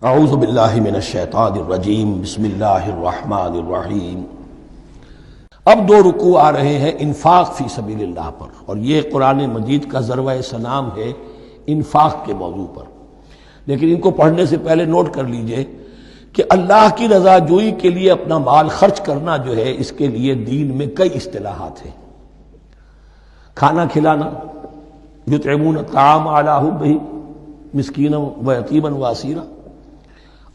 اعوذ باللہ من الشیطان الرجیم بسم اللہ الرحمن الرحیم۔ اب دو رکوع آ رہے ہیں انفاق فی سبیل اللہ پر، اور یہ قرآن مجید کا ذروہ سلام ہے انفاق کے موضوع پر۔ لیکن ان کو پڑھنے سے پہلے نوٹ کر لیجئے کہ اللہ کی رضا جوئی کے لیے اپنا مال خرچ کرنا جو ہے، اس کے لیے دین میں کئی اصطلاحات ہیں۔ کھانا کھلانا، یطعمون الطعام علی حبہ مسکینا و یتیما و اسیرا،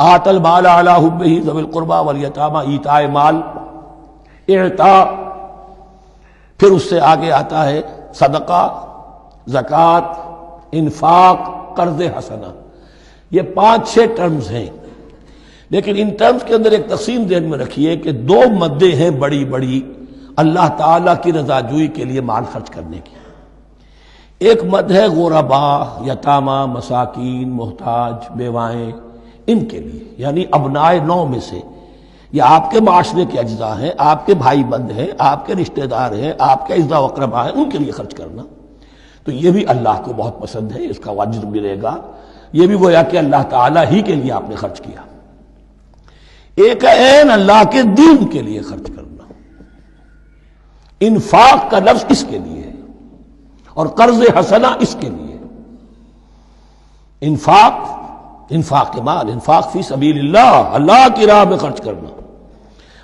آت المال علی حبہ ذوی القربى والیتامى، ایتاء مال، اعطاء، پھر اس سے آگے آتا ہے صدقہ، زکوٰۃ، انفاق، قرض حسنہ۔ یہ 5-6 ٹرمز ہیں، لیکن ان ٹرمز کے اندر ایک تقسیم ذہن میں رکھیے کہ دو مدیں ہیں بڑی بڑی اللہ تعالیٰ کی رضا جوئی کے لیے مال خرچ کرنے کی۔ ایک مد ہے غرباء، یتامى، مساکین، محتاج، بیوائیں، ان کے لیے، یعنی ابنائے نو میں سے، یہ آپ کے معاشرے کے اجزاء ہیں، آپ کے بھائی بند ہیں، آپ کے رشتہ دار ہیں، آپ کے اعزاء و اقرباء ہیں، ان کے لیے خرچ کرنا۔ تو یہ بھی اللہ کو بہت پسند ہے، اس کا اجر ملے گا۔ یہ بھی گویا کہ اللہ تعالیٰ ہی کے لیے آپ نے خرچ کیا۔ ایک عین اللہ کے دین کے لیے خرچ کرنا، انفاق کا لفظ اس کے لیے ہے، اور قرض حسنہ اس کے لیے۔ انفاق مال، انفاق فی سبیل اللہ، اللہ کی راہ میں خرچ کرنا،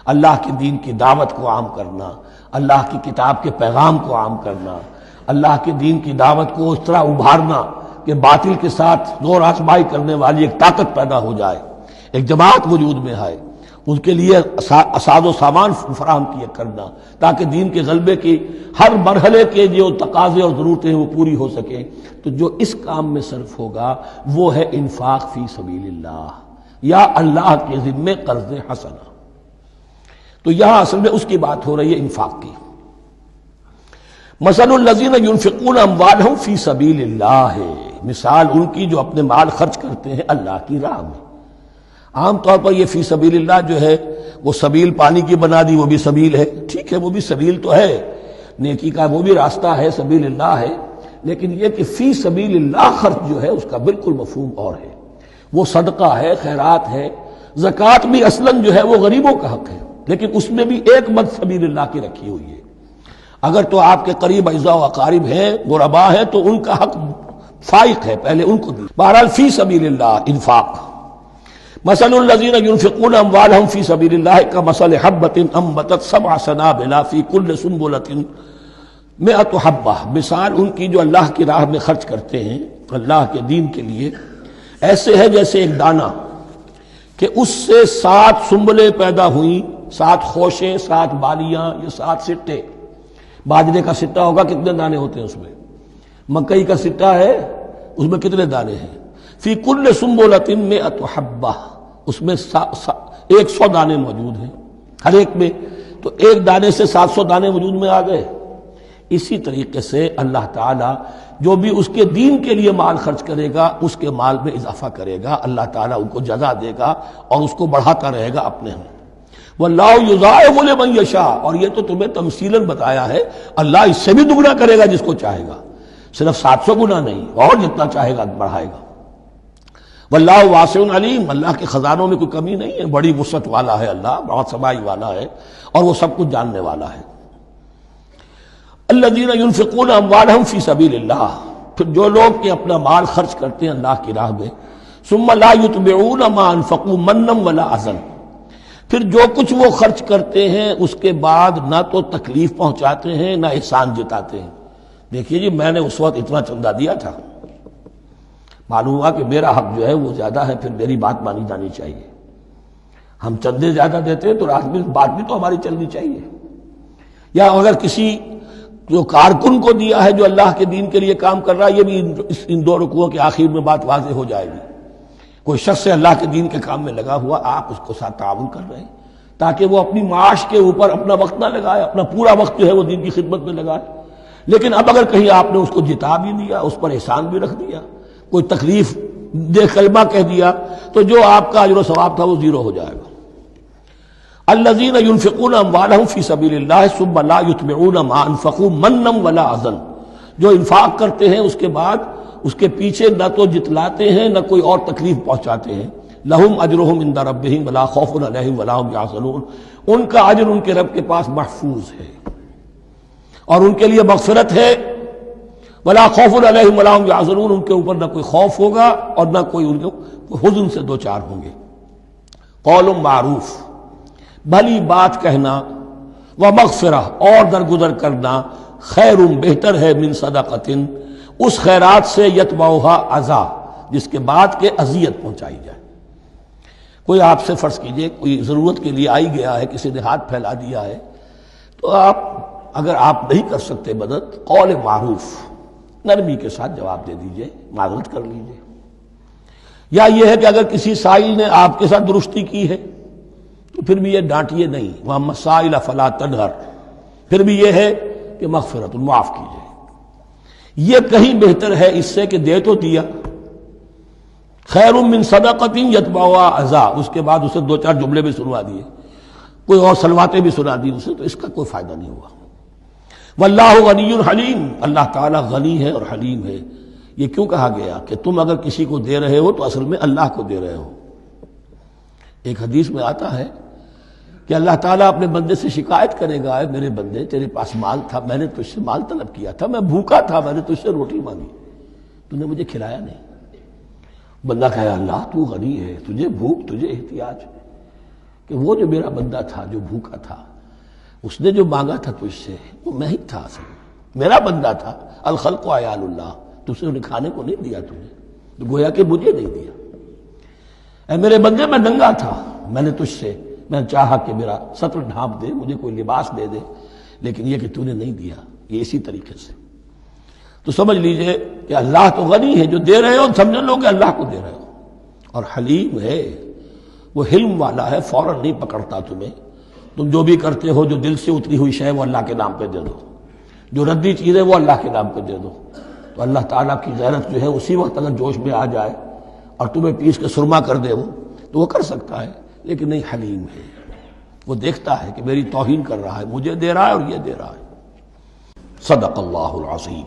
اللہ کے دین کی دعوت کو عام کرنا، اللہ کی کتاب کے پیغام کو عام کرنا، اللہ کے دین کی دعوت کو اس طرح ابھارنا کہ باطل کے ساتھ زور آزمائی کرنے والی ایک طاقت پیدا ہو جائے، ایک جماعت وجود میں آئے، اس کے لیے اساز و سامان فراہم کیے کرنا، تاکہ دین کے غلبے کی ہر مرحلے کے جو تقاضے اور ضرورتیں ہیں وہ پوری ہو سکیں۔ تو جو اس کام میں صرف ہوگا وہ ہے انفاق فی سبیل اللہ، یا اللہ کے ذمے قرض حسنہ۔ تو یہاں اصل میں اس کی بات ہو رہی ہے، انفاق کی۔ مثل الذین ينفقون اموالهم فی سبیل اللہ ہے، مثال ان کی جو اپنے مال خرچ کرتے ہیں اللہ کی راہ میں۔ عام طور پر یہ فی سبیل اللہ جو ہے وہ سبیل پانی کی بنا دی، وہ بھی سبیل ہے، ٹھیک ہے، وہ بھی سبیل تو ہے، نیکی کا وہ بھی راستہ ہے، سبیل اللہ ہے، لیکن یہ کہ فی سبیل اللہ خرچ جو ہے اس کا بالکل مفہوم اور ہے۔ وہ صدقہ ہے، خیرات ہے، زکوٰۃ بھی اصلاً جو ہے وہ غریبوں کا حق ہے، لیکن اس میں بھی ایک مد سبیل اللہ کی رکھی ہوئی ہے۔ اگر تو آپ کے قریب اعزاء و اقارب ہیں، غرباء ہیں، تو ان کا حق فائق ہے، پہلے ان کو دی۔ بہرحال فی سبیل اللہ انفاق۔ مثل الذین ينفقون اموالهم فی سبیل اللہ کمثل حبۃ انبتت 7 سنابل فی کل سنبلۃ 100 حبہ، مثال ان کی جو اللہ کی راہ میں خرچ کرتے ہیں اللہ کے دین کے لیے، ایسے ہے جیسے ایک دانہ کہ اس سے 7 سنبلیں پیدا ہوئیں، 7 خوشیں، 7 بالیاں، یہ 7 سٹے۔ باجرے کا سٹا ہوگا، کتنے دانے ہوتے ہیں اس میں؟ مکئی کا سٹا ہے، اس میں کتنے دانے ہیں؟ فی کل سنبلۃ 100 حبہ، اس میں 100 دانے موجود ہیں ہر ایک میں، تو ایک دانے سے 700 دانے وجود میں آ گئے۔ اسی طریقے سے اللہ تعالیٰ جو بھی اس کے دین کے لیے مال خرچ کرے گا، اس کے مال میں اضافہ کرے گا، اللہ تعالیٰ ان کو جزا دے گا اور اس کو بڑھاتا رہے گا اپنے ہم۔ واللہ یضاعف لمن یشاء، اور یہ تو تمہیں تمثیلاً بتایا ہے، اللہ اس سے بھی دگنا کرے گا جس کو چاہے گا، صرف 700 گنا نہیں، اور جتنا چاہے گا بڑھائے گا۔ واللہ واسع علیم، اللہ کے خزانوں میں کوئی کمی نہیں ہے، بڑی وسعت والا ہے اللہ، بہت سمائی والا ہے، اور وہ سب کچھ جاننے والا ہے۔ الذین ينفقون اموالهم فی سبیل اللہ، پھر جو لوگ کہ اپنا مال خرچ کرتے ہیں اللہ کی راہ میں، ثم لا يتبعون ما انفقوا منا ولا اذى، پھر جو کچھ وہ خرچ کرتے ہیں اس کے بعد نہ تو تکلیف پہنچاتے ہیں نہ احسان جتاتے ہیں۔ دیکھیے جی، میں نے اس وقت اتنا چندہ دیا تھا، معلوم ہوا کہ میرا حق جو ہے وہ زیادہ ہے، پھر میری بات مانی جانی چاہیے۔ ہم چندے زیادہ دیتے ہیں تو رات میں بات بھی تو ہماری چلنی چاہیے۔ یا اگر کسی جو کارکن کو دیا ہے جو اللہ کے دین کے لیے کام کر رہا ہے، یہ بھی ان 2 رکوعوں کے آخر میں بات واضح ہو جائے گی۔ کوئی شخص ہے اللہ کے دین کے کام میں لگا ہوا، آپ اس کو ساتھ تعاون کر رہے ہیں تاکہ وہ اپنی معاش کے اوپر اپنا وقت نہ لگائے، اپنا پورا وقت جو ہے وہ دین کی خدمت میں لگائے۔ لیکن اب اگر کہیں آپ نے اس کو جتا بھی دیا، اس پر احسان بھی رکھ دیا، کوئی تکلیف دے کلمہ کہہ دیا، تو جو آپ کا اجر و ثواب تھا وہ 0 ہو جائے گا۔ الذین ينفقون اموالهم فی سبیل اللہ ثم لا یتبعون ما انفقوا منا ولا اذى، جو انفاق کرتے ہیں اس کے بعد اس کے پیچھے نہ تو جتلاتے ہیں نہ کوئی اور تکلیف پہنچاتے ہیں، لہم اجرہم عند ربہم ولا خوف علیہم ولا ہم یحزنون، ان کا اجر ان کے رب کے پاس محفوظ ہے اور ان کے لیے مغفرت ہے، ولا خوف علیہم ولا ہم یحزنون، ان کے اوپر نہ کوئی خوف ہوگا اور نہ کوئی ان کو حزن سے دوچار ہوں گے۔ قول معروف، بھلی بات کہنا، ومغفرہ اور درگزر کرنا، خیر بہتر ہے من صدقۃ اس خیرات سے یتبعها اذی جس کے بعد کے اذیت پہنچائی جائے۔ کوئی آپ سے فرض کیجئے کوئی ضرورت کے لیے آئی گیا ہے، کسی نے ہاتھ پھیلا دیا ہے، تو آپ اگر آپ نہیں کر سکتے مدد، قول معروف نرمی کے ساتھ جواب دے دیجئے، معذرت کر لیجئے۔ یا یہ ہے کہ اگر کسی سائل نے آپ کے ساتھ درستی کی ہے تو پھر بھی یہ ڈانٹیے نہیں، وَأَمَّا السَّائِلَ فَلَا تَنْهَرْ، پھر بھی یہ ہے کہ مغفرت معاف کیجئے۔ یہ کہیں بہتر ہے اس سے کہ دے تو دیا، خیر من صدقۃ یتبعها اذی، اس کے بعد اسے دو چار جملے بھی سنوا دیے، کوئی اور سلواتیں بھی سنا دی اسے، تو اس کا کوئی فائدہ نہیں ہوا۔ واللہ غنی حلیم، اللہ تعالیٰ غنی ہے اور حلیم ہے۔ یہ کیوں کہا گیا کہ تم اگر کسی کو دے رہے ہو تو اصل میں اللہ کو دے رہے ہو۔ ایک حدیث میں آتا ہے کہ اللہ تعالیٰ اپنے بندے سے شکایت کرے گا، اے میرے بندے تیرے پاس مال تھا، میں نے تجھ سے مال طلب کیا تھا، میں بھوکا تھا، میں نے تجھ سے روٹی مانگی، تو نے مجھے کھلایا نہیں۔ بندہ کہے اللہ تو غنی ہے، تجھے بھوک، تجھے احتیاج ہے، کہ وہ جو میرا بندہ تھا جو بھوکا تھا، اس نے جو مانگا تھا تجھ سے وہ میں ہی تھا، اصل میرا بندہ تھا۔ الخلق عیال اللہ، تجھ سے انہیں کھانے کو نہیں دیا، تم نے تو گویا کہ مجھے نہیں دیا۔ اے میرے بندے میں ننگا تھا، میں نے تجھ سے میں چاہا کہ میرا سطر ڈھانپ دے، مجھے کوئی لباس دے دے، لیکن یہ کہ تو نے نہیں دیا۔ یہ اسی طریقے سے تو سمجھ لیجئے کہ اللہ تو غنی ہے، جو دے رہے ہو سمجھ لو کہ اللہ کو دے رہے ہو، اور حلیم ہے، وہ حلم والا ہے، فوراً نہیں پکڑتا تمہیں۔ تم جو بھی کرتے ہو، جو دل سے اتری ہوئی شے وہ اللہ کے نام پہ دے دو، جو ردی چیز ہے وہ اللہ کے نام پہ دے دو، تو اللہ تعالیٰ کی غیرت جو ہے اسی وقت اگر جوش میں آ جائے اور تمہیں پیس کے سرما کر دے وہ، تو وہ کر سکتا ہے، لیکن نہیں، حلیم ہے، وہ دیکھتا ہے کہ میری توہین کر رہا ہے، مجھے دے رہا ہے اور یہ دے رہا ہے۔ صدق اللہ العظیم۔